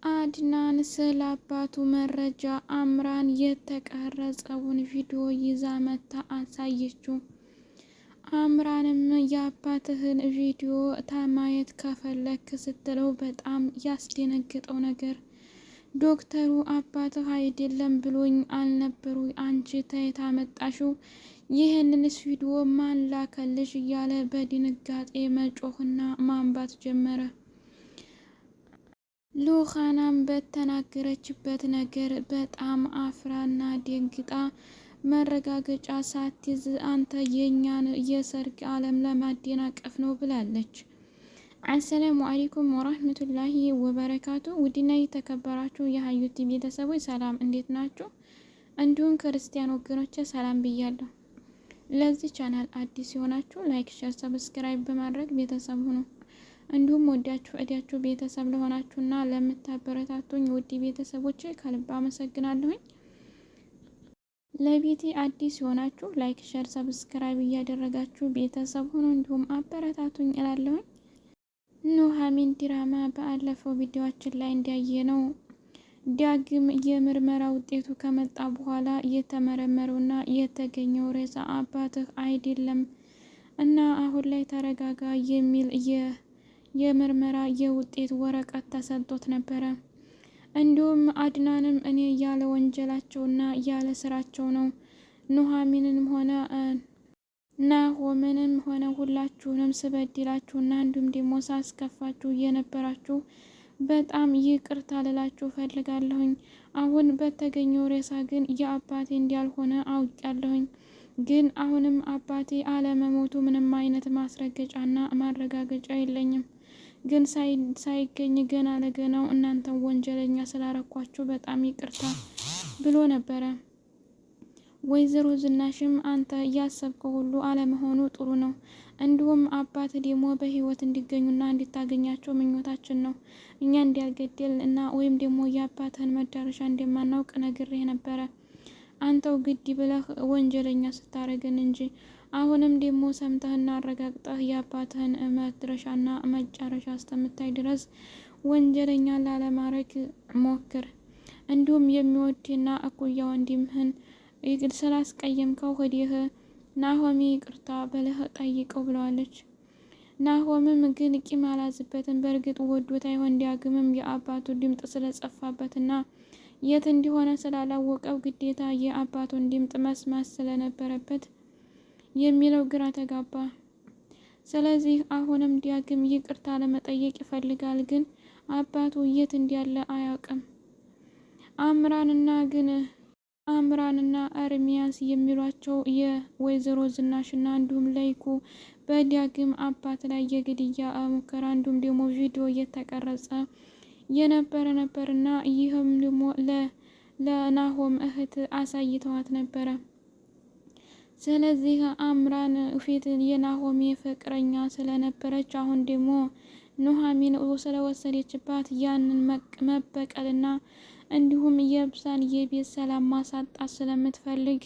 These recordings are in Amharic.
አድናን ስለ አባቱ መረጃ አምራን የተቀረጸውን ቪዲዮ ይዛ መታ አሳየችው። አምራንም የአባትህን ቪዲዮ ማየት ከፈለክ ስትለው በጣም ያስደነገጠው ነገር ዶክተሩ አባትህ አይደለም ብሎኝ አልነበሩ አንቺ ተየት አመጣሽው? ይህንንስ ቪዲዮ ማን ላከልሽ? እያለ በድንጋጤ መጮህና ማንባት ጀመረ። ሉኻናም በተናገረችበት ነገር በጣም አፍራና ደንግጣ መረጋገጫ ሳትይዝ አንተ የኛን የሰርግ ዓለም ለማደናቀፍ ነው ብላለች። አሰላሙ አለይኩም ወራህመቱላሂ ወበረካቱ። ውድና የተከበራችሁ የሀዩቲ ቤተሰቦች ሰላም እንዴት ናችሁ? እንዲሁም ክርስቲያን ወገኖች ሰላም ብያለሁ። ለዚህ ቻናል አዲስ የሆናችሁ ላይክ፣ ሼር፣ ሰብስክራይብ በማድረግ ቤተሰብ ሁኑ። እንዲሁም ወዳችሁ እዲያችሁ ቤተሰብ ለሆናችሁና ለምታበረታቱኝ ውድ ቤተሰቦች ከልብ አመሰግናለሁኝ። ለቤቴ አዲስ የሆናችሁ ላይክ፣ ሼር፣ ሰብስክራይብ እያደረጋችሁ ቤተሰብ ሁኑ እንዲሁም አበረታቱኝ እላለሁኝ። ኑሐሚን ድራማ ባለፈው ቪዲዮአችን ላይ እንዳየነው ዳግም የምርመራ ውጤቱ ከመጣ በኋላ የተመረመረውና የተገኘው ሬሳ አባትህ አይደለም እና አሁን ላይ ተረጋጋ የሚል የምርመራ የውጤት ወረቀት ተሰጥቶት ነበረ። እንዲሁም አድናንም እኔ ያለ ወንጀላቸውና ያለ ስራቸው ነው ኑሐሚንንም ሆነ ናሆምንም ሆነ ሁላችሁንም ስበድላችሁና እንዲሁም ደግሞ ሳስከፋችሁ የነበራችሁ በጣም ይቅርታ ልላችሁ ፈልጋለሁኝ። አሁን በተገኘው ሬሳ ግን የአባቴ እንዳልሆነ አውቃለሁኝ። ግን አሁንም አባቴ አለመሞቱ ምንም አይነት ማስረገጫና ማረጋገጫ የለኝም። ግን ሳይገኝ ገና ለገናው እናንተን ወንጀለኛ ስላረኳችሁ በጣም ይቅርታ ብሎ ነበረ። ወይዘሮ ዝናሽም አንተ እያሰብከው ሁሉ አለመሆኑ ጥሩ ነው። እንዲሁም አባት ደግሞ በህይወት እንዲገኙና እንዲታገኛቸው ምኞታችን ነው። እኛ እንዲያልገደል እና ወይም ደግሞ የአባትህን መዳረሻ እንደማናውቅ ነግሬህ ነበረ። አንተው ግድ ብለህ ወንጀለኛ ስታረገን እንጂ አሁንም ደግሞ ሰምተህና አረጋግጠህ የአባትህን መድረሻና መጨረሻ እስከምታይ ድረስ ወንጀለኛ ላለማድረግ ሞክር። እንዲሁም የሚወድህና እኩያ ወንድምህን ስላስቀየምከው ሄደህ ናሆሚ ይቅርታ ብለህ ጠይቀው ብለዋለች። ናሆምም ግን ቂም አላዝበትም። በእርግጥ ወዶት አይሆን ዳግምም የአባቱ ድምጥ ስለጸፋበትና የት እንዲሆነ ስላላወቀው ግዴታ የአባቱን ድምጥ መስማት ስለነበረበት የሚለው ግራ ተጋባ። ስለዚህ አሁንም ዳግም ይቅርታ ለመጠየቅ ይፈልጋል፣ ግን አባቱ የት እንዳለ አያውቅም። አምራንና ኤርሚያስ የሚሏቸው የወይዘሮ ዝናሽና እንዲሁም ለይኩ በዳግም አባት ላይ የግድያ ሙከራ እንዲሁም ደግሞ ቪዲዮ እየተቀረጸ የነበረ ነበርና ይህም ደግሞ ለናሆም እህት አሳይተዋት ነበረ። ስለዚህ አምራን ፊት የናሆሜ ፍቅረኛ ስለነበረች አሁን ደግሞ ኑሐሚን ስለወሰደችባት ያንን መበቀልና እንዲሁም የብሳን የቤት ሰላም ማሳጣት ስለምትፈልግ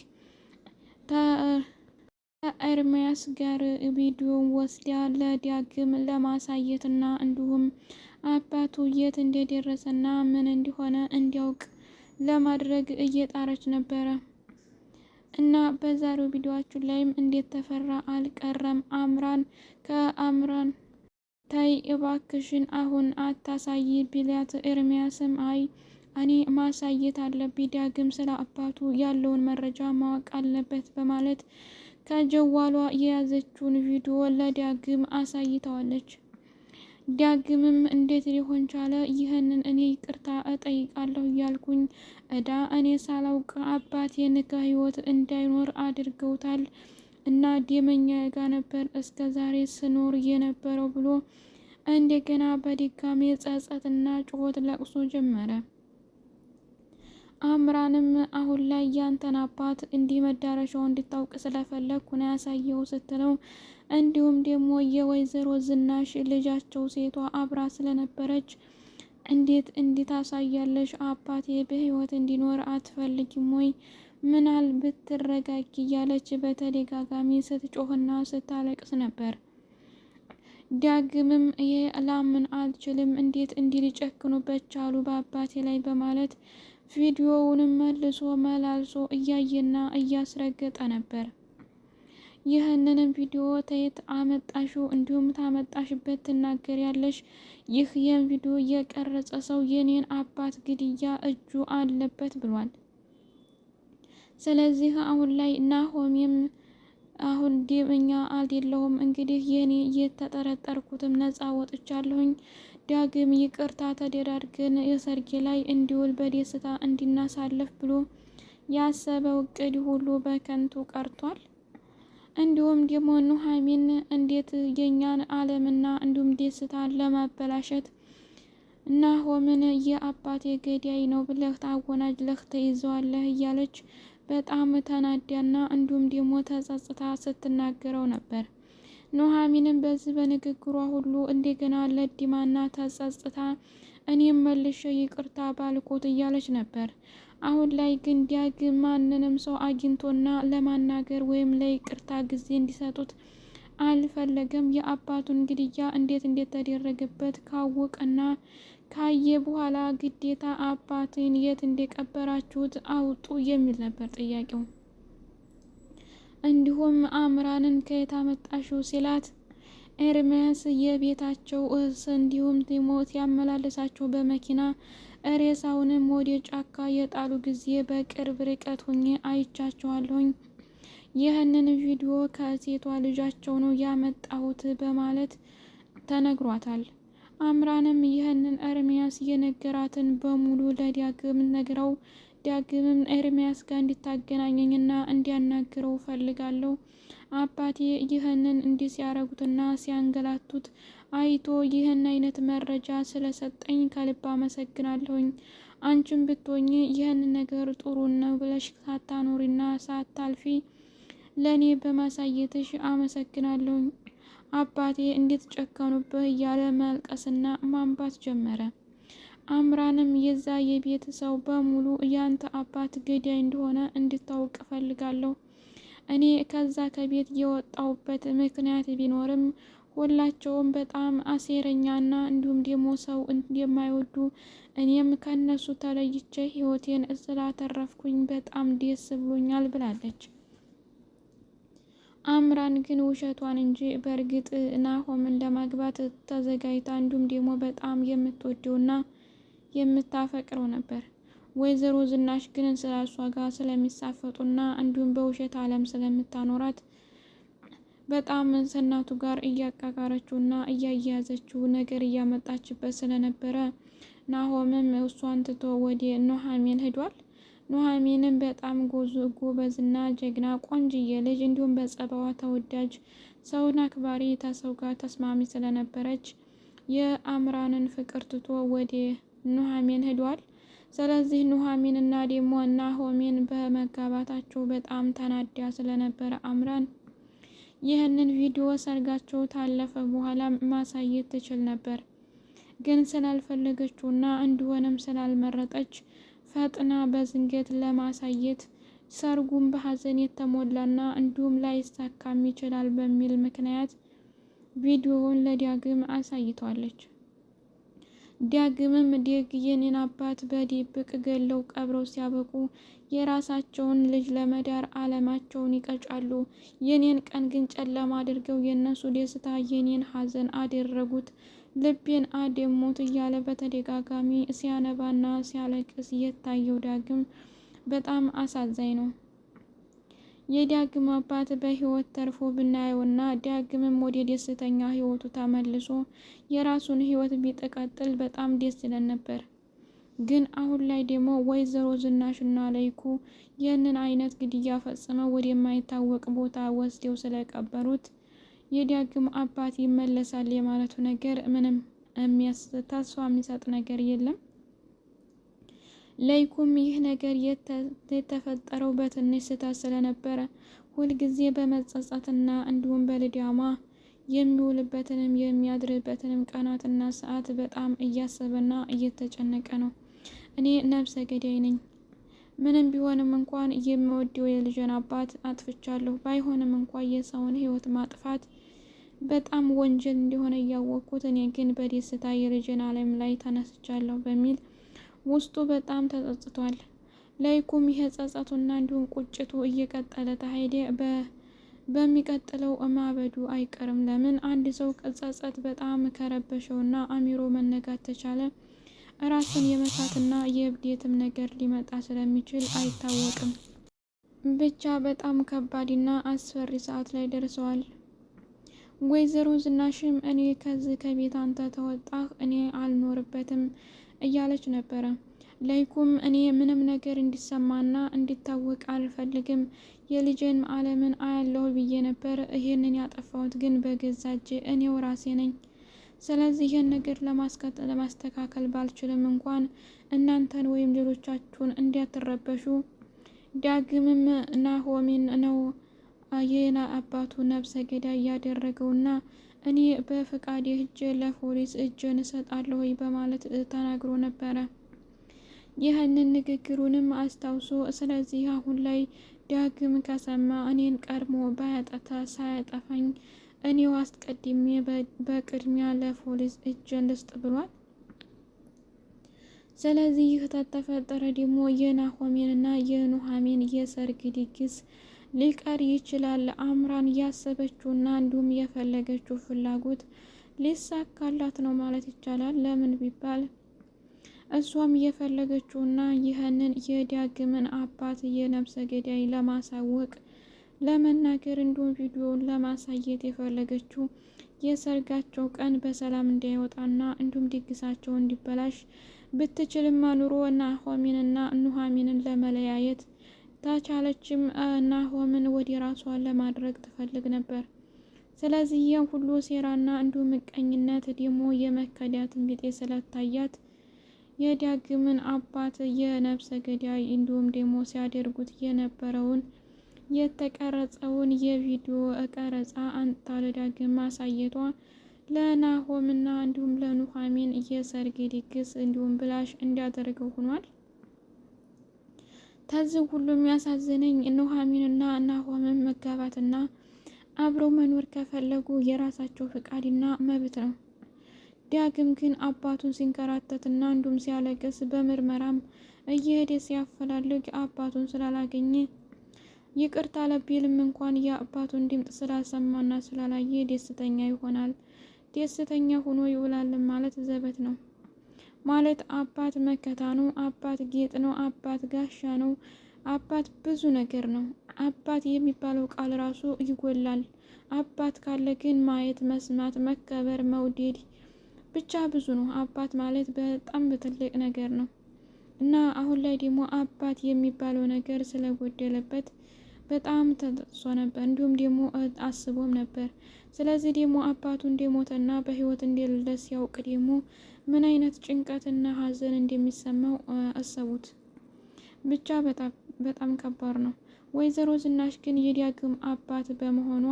ከኤርሚያስ ጋር ቪዲዮ ወስዳ ለዳግም ለማሳየትና እንዲሁም አባቱ የት እንደደረሰና ምን እንደሆነ እንዲያውቅ ለማድረግ እየጣረች ነበረ። እና በዛሬው ቪዲዮአችን ላይም እንዴት ተፈራ አልቀረም። ከአምራን ታይ እባክሽን አሁን አታሳይ ቢላት ኤርሚያስም አይ እኔ ማሳየት አለብኝ፣ ዳግም ስለ አባቱ ያለውን መረጃ ማወቅ አለበት በማለት ከጀዋሏ የያዘችውን ቪዲዮ ለዳግም አሳይተዋለች። ዳግምም እንዴት ሊሆን ቻለ? ይህንን እኔ ይቅርታ እጠይቃለሁ እያልኩኝ እዳ እኔ ሳላውቅ አባቴን ከህይወት እንዳይኖር አድርገውታል እና ደመኛ ጋ ነበር እስከ ዛሬ ስኖር የነበረው ብሎ እንደገና በድጋሜ ጸጸትና ጩኸት ለቅሶ ጀመረ። አምራንም አሁን ላይ ያንተን አባት እንዲህ መዳረሻው እንድታውቅ ስለፈለግኩ ነው ያሳየው ስትለው እንዲሁም ደግሞ የወይዘሮ ዝናሽ ልጃቸው ሴቷ አብራ ስለነበረች እንዴት አሳያለሽ? አባቴ በህይወት እንዲኖር አትፈልጊም ወይ? ምናል ብትረጋጊ እያለች በተደጋጋሚ ስትጮህና ስታለቅስ ነበር። ዳግምም ይሄ ላምን አልችልም፣ እንዴት እንዲህ ሊጨክኑበት ቻሉ በአባቴ ላይ በማለት ቪዲዮውንም መልሶ መላልሶ እያየና እያስረገጠ ነበር። ይህንንም ቪዲዮ ተየት አመጣሽው? እንዲሁም ታመጣሽበት ትናገሪያለሽ? ይህ ቪዲዮ የቀረጸ ሰው የኔን አባት ግድያ እጁ አለበት ብሏል። ስለዚህ አሁን ላይ ናሆሜም አሁን ዲበኛ አይደለሁም፣ እንግዲህ የኔ የተጠረጠርኩትም ነፃ ወጥቻለሁኝ። ዳግም ይቅርታ ተደራርገን የሰርጌ ላይ እንዲውል በደስታ እንዲናሳለፍ ብሎ ያሰበው እቅድ ሁሉ በከንቱ ቀርቷል። እንዲሁም ደግሞ ኑሐሚን እንዴት የኛን ዓለምና እንዲሁም ደስታን ለማበላሸት ናሆምን የአባቴ ገዳይ ነው ብለህ ታወናጅለህ ትይዘዋለህ እያለች በጣም ተናዳና እንዲሁም ደግሞ ተጸጽታ ስትናገረው ነበር። ኑሐሚንም በዚህ በንግግሯ ሁሉ እንደገና ለዲማና ተጸጽታ እኔም መልሼ ይቅርታ ባልኩት እያለች ነበር። አሁን ላይ ግን ዳግም ማንንም ሰው አግኝቶና ለማናገር ወይም ለይቅርታ ጊዜ እንዲሰጡት አልፈለገም። የአባቱን ግድያ እንዴት ተደረገበት ካወቀና ካየ በኋላ ግዴታ አባቴን የት እንደቀበራችሁት አውጡ የሚል ነበር ጥያቄው። እንዲሁም አምራንን ከየት አመጣሽው ሲላት ኤርሚያስ የቤታቸው እንዲሁም ቲሞት ያመላለሳቸው በመኪና ሬሳውንም ወደ ጫካ የጣሉ ጊዜ በቅርብ ርቀት ሆኜ አይቻቸዋለሁኝ። ይህንን ቪዲዮ ከሴቷ ልጃቸው ነው ያመጣሁት በማለት ተነግሯታል። አምራንም ይህንን ኤርሚያስ የነገራትን በሙሉ ለዳግም ነግረው ዳግምም ኤርሚያስ ጋር እንዲታገናኘኝና እንዲያናግረው ፈልጋለሁ። አባቴ ይህንን እንዲህ ሲያረጉትና ሲያንገላቱት አይቶ ይህን አይነት መረጃ ስለሰጠኝ ከልብ አመሰግናለሁኝ። አንቺም ብትሆኚ ይህን ነገር ጥሩ ነው ብለሽ ሳታኖሪና ሳታልፊ ለእኔ በማሳየትሽ አመሰግናለሁኝ። አባቴ እንዴት ጨከኑብህ እያለ ማልቀስና ማንባት ጀመረ። አምራንም የዛ የቤት ሰው በሙሉ ያንተ አባት ገዳይ እንደሆነ እንድታውቅ እፈልጋለሁ። እኔ ከዛ ከቤት የወጣሁበት ምክንያት ቢኖርም ሁላቸውም በጣም አሴረኛና እንዲሁም ደግሞ ሰው እንደማይወዱ እኔም ከነሱ ተለይቼ ህይወቴን ስላተረፍኩኝ በጣም ደስ ብሎኛል ብላለች። አምራን ግን ውሸቷን እንጂ በእርግጥ ናሆምን ለማግባት ተዘጋጅታ እንዲሁም ደግሞ በጣም የምትወደውና የምታፈቅረው ነበር። ወይዘሮ ዝናሽ ግን ስለ እሷ ጋር ስለሚሳፈጡና እንዲሁም በውሸት ዓለም ስለምታኖራት በጣም ከእናቱ ጋር እያቃቃረችውና እያያዘችው ነገር እያመጣችበት ስለነበረ ናሆምም እሷን ትቶ ወደ ኑሐሚን ሄዷል። ኑሐሚንም በጣም ጎበዝና ጀግና ቆንጅዬ ልጅ እንዲሁም በጸባዋ ተወዳጅ ሰውን አክባሪ ከሰው ጋር ተስማሚ ስለነበረች የአምራንን ፍቅር ትቶ ወደ ኑሐሚን ሄዷል። ስለዚህ ኑሐሚን እና ደግሞ ናሆሜን በመጋባታቸው በጣም ተናዳ ስለነበረ አምራን ይህንን ቪዲዮ ሰርጋቸው ታለፈ በኋላ ማሳየት ትችል ነበር፣ ግን ስላልፈለገችውና እንዲሆንም ስላልመረጠች ፈጥና በዝንገት ለማሳየት ሰርጉም በሀዘን የተሞላና እንዲሁም ላይሳካም ይችላል በሚል ምክንያት ቪዲዮውን ለዳግም አሳይቷለች። ዳግምም ደግ የኔን አባት በድብቅ ገለው ቀብረው ሲያበቁ የራሳቸውን ልጅ ለመዳር አለማቸውን ይቀጫሉ። የኔን ቀን ግን ጨለማ አድርገው የነሱ ደስታ የኔን ሀዘን አደረጉት፣ ልቤን አደሙት እያለ በተደጋጋሚ ሲያነባና ሲያለቅስ የታየው ዳግም በጣም አሳዛኝ ነው። የዳግም አባት በህይወት ተርፎ ብናየውና ዳግምም ወደ ደስተኛ ህይወቱ ተመልሶ የራሱን ህይወት ቢቀጥል በጣም ደስ ይለን ነበር። ግን አሁን ላይ ደግሞ ወይዘሮ ዝናሽና ለይኩ ይህንን አይነት ግድያ ፈጽመው ወደማይታወቅ ቦታ ወስደው ስለቀበሩት የዳግም አባት ይመለሳል የማለቱ ነገር ምንም ተስፋ የሚሰጥ ነገር የለም። ለይኩም ይህ ነገር የተፈጠረው በትንሽ ስህተት ስለነበረ ሁልጊዜ በመጸጸትና እንዲሁም በልዳማ የሚውልበትንም የሚያድርበትንም ቀናትና ሰዓት በጣም እያሰበና እየተጨነቀ ነው። እኔ ነፍሰ ገዳይ ነኝ፣ ምንም ቢሆንም እንኳን የሚወደው የልጅን አባት አጥፍቻለሁ፣ ባይሆንም እንኳን የሰውን ህይወት ማጥፋት በጣም ወንጀል እንደሆነ እያወቅኩት እኔ ግን በደስታ የልጅን ዓለም ላይ ተነስቻለሁ በሚል ውስጡ በጣም ተጸጽቷል። ላይኩም ይሄ ጸጸቱና እንዲሁም ቁጭቱ እየቀጠለ ተሄደ በሚቀጥለው ማበዱ አይቀርም። ለምን አንድ ሰው ጸጸት በጣም ከረበሸውና አሚሮ መነጋት ተቻለ ራስን የመሳትና የእብዴትም ነገር ሊመጣ ስለሚችል አይታወቅም። ብቻ በጣም ከባድና አስፈሪ ሰዓት ላይ ደርሰዋል። ወይዘሮ ዝናሽም እኔ ከዚህ ከቤት አንተ ተወጣህ እኔ አልኖርበትም እያለች ነበረ። ላይኩም እኔ ምንም ነገር እንዲሰማና እንዲታወቅ አልፈልግም፣ የልጄን ዓለምን አያለሁ ብዬ ነበር። ይሄንን ያጠፋሁት ግን በገዛ እጄ እኔው ራሴ ነኝ። ስለዚህ ይህን ነገር ለማስተካከል ባልችልም እንኳን እናንተን ወይም ሌሎቻችሁን እንዲያትረበሹ ዳግምም ናሆሚን ነው የና አባቱ ነብሰ ገዳይ ያደረገውና እኔ በፍቃድ ሄጄ ለፖሊስ እጄን እሰጣለሁ በማለት ተናግሮ ነበረ። ይህንን ንግግሩንም አስታውሶ ስለዚህ አሁን ላይ ዳግም ከሰማ እኔን ቀድሞ ሳያጠፋኝ እኔው አስቀድሜ በቅድሚያ ለፖሊስ እጄን ልስጥ ብሏል። ስለዚህ ይህ ተፈጠረ ደግሞ የናሆሜንና የኑሃሜን የሰርግ ድግስ ሊቀር ይችላል። አምራን ያሰበችውና እንዲሁም የፈለገችው ፍላጎት ሊሳካላት ነው ማለት ይቻላል። ለምን ቢባል እሷም የፈለገችውና ይህንን የዳግምን አባት የነብሰ ገዳይ ለማሳወቅ ለመናገር እንዲሁም ቪዲዮውን ለማሳየት የፈለገችው የሰርጋቸው ቀን በሰላም እንዳይወጣና እንዲሁም ድግሳቸው እንዲበላሽ ብትችልማ ኑሮ ናሆሚንና ኑሃሚንን ለመለያየት ታቻለችም ናሆምን ወደ ራሷ ለማድረግ ትፈልግ ነበር። ስለዚህ ይህን ሁሉ ሴራና እንዲሁም ምቀኝነት ደግሞ የመከዳትን ቢጤ ስለታያት የዳግምን አባት የነብሰ ገዳይ እንዲሁም ደግሞ ሲያደርጉት የነበረውን የተቀረጸውን የቪዲዮ ቀረጻ አንጥታ ለዳግም ማሳየቷ ለናሆምና እንዲሁም ለኑሃሚን የሰርግ ድግስ እንዲሁም ብላሽ እንዲያደርገው ሆኗል። ከዚህ ሁሉ የሚያሳዝነኝ ኑሃሚንና ናሆምን መጋባትና አብረው መኖር ከፈለጉ የራሳቸው ፍቃድና መብት ነው። ዳግም ግን አባቱን ሲንከራተትና እንዲሁም ሲያለቅስ በምርመራም እየሄደ ሲያፈላልግ አባቱን ስላላገኘ ይቅርታ ለቢልም እንኳን የአባቱን ድምፅ ስላልሰማና ስላላየ ደስተኛ ይሆናል። ደስተኛ ሆኖ ይውላልን ማለት ዘበት ነው። ማለት አባት መከታ ነው፣ አባት ጌጥ ነው፣ አባት ጋሻ ነው፣ አባት ብዙ ነገር ነው። አባት የሚባለው ቃል ራሱ ይጎላል። አባት ካለ ግን ማየት፣ መስማት፣ መከበር፣ መውደድ ብቻ ብዙ ነው። አባት ማለት በጣም ትልቅ ነገር ነው እና አሁን ላይ ደግሞ አባት የሚባለው ነገር ስለጎደለበት በጣም ተጠቅሶ ነበር፣ እንዲሁም ደግሞ አስቦም ነበር። ስለዚህ ደግሞ አባቱ እንደሞተና በህይወት እንደሌለ ሲያውቅ ደግሞ ምን አይነት ጭንቀትና ሀዘን እንደሚሰማው አሰቡት። ብቻ በጣም ከባድ ነው። ወይዘሮ ዝናሽ ግን የዳግም አባት በመሆኗ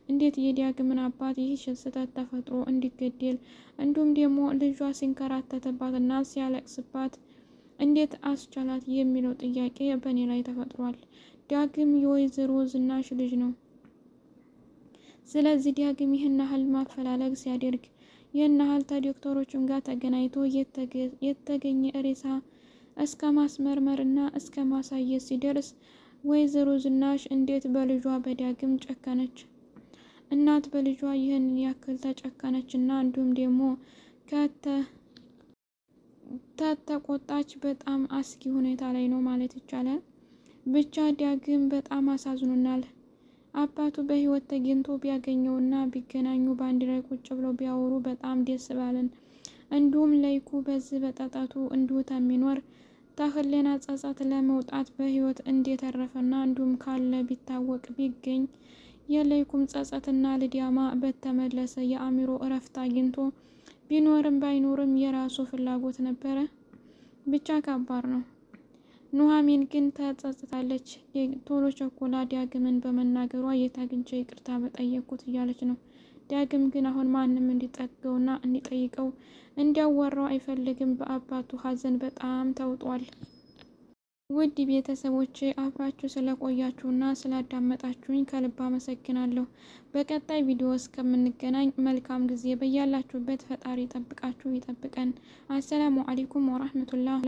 እንዴት የዳግምን አባት ይህ ስህተት ተፈጥሮ እንዲገደል እንዲሁም ደግሞ ልጇ ሲንከራተትባትና ሲያለቅስባት እንዴት አስቻላት የሚለው ጥያቄ በእኔ ላይ ተፈጥሯል። ዳግም የወይዘሮ ዝናሽ ልጅ ነው። ስለዚህ ዳግም ይህን ያህል ማፈላለግ ሲያደርግ ይህን ያህል ከዶክተሮችም ጋር ተገናኝቶ የተገኘ ሬሳ እስከ ማስመርመር እና እስከ ማሳየት ሲደርስ ወይዘሮ ዝናሽ እንዴት በልጇ በዳግም ጨከነች? እናት በልጇ ይህን ያክል ተጨከነች እና እንዲሁም ደግሞ ከተቆጣች በጣም አስጊ ሁኔታ ላይ ነው ማለት ይቻላል። ብቻ ዳግም በጣም አሳዝኖናል። አባቱ በህይወት ተገኝቶ ቢያገኘውና ቢገናኙ በአንድ ላይ ቁጭ ብለው ቢያወሩ በጣም ደስ ባለን። እንዲሁም ላይኩ በዚህ በጠጣቱ እንዲሁ የሚኖር ተህሊና ጸጸት ለመውጣት በህይወት እንደተረፈና እንዲሁም ካለ ቢታወቅ ቢገኝ የላይኩም ጸጸትና ልዲያማ በተመለሰ የአእምሮ እረፍት አግኝቶ ቢኖርም ባይኖርም የራሱ ፍላጎት ነበረ። ብቻ ከባድ ነው። ኑሃሚን ግን ተጸጽታለች። ቶሎ ቸኮላ ዳግምን በመናገሯ የት አግኝቼ ይቅርታ በጠየቅኩት እያለች ነው። ዳግም ግን አሁን ማንም እንዲጠገውና እንዲጠይቀው እንዲያወራው አይፈልግም። በአባቱ ሀዘን በጣም ተውጧል። ውድ ቤተሰቦቼ አብራችሁ ስለቆያችሁና ስላዳመጣችሁኝ ከልብ አመሰግናለሁ። በቀጣይ ቪዲዮ እስከምንገናኝ መልካም ጊዜ በያላችሁበት ፈጣሪ ይጠብቃችሁ ይጠብቀን። አሰላሙ አለይኩም ወራህመቱላህ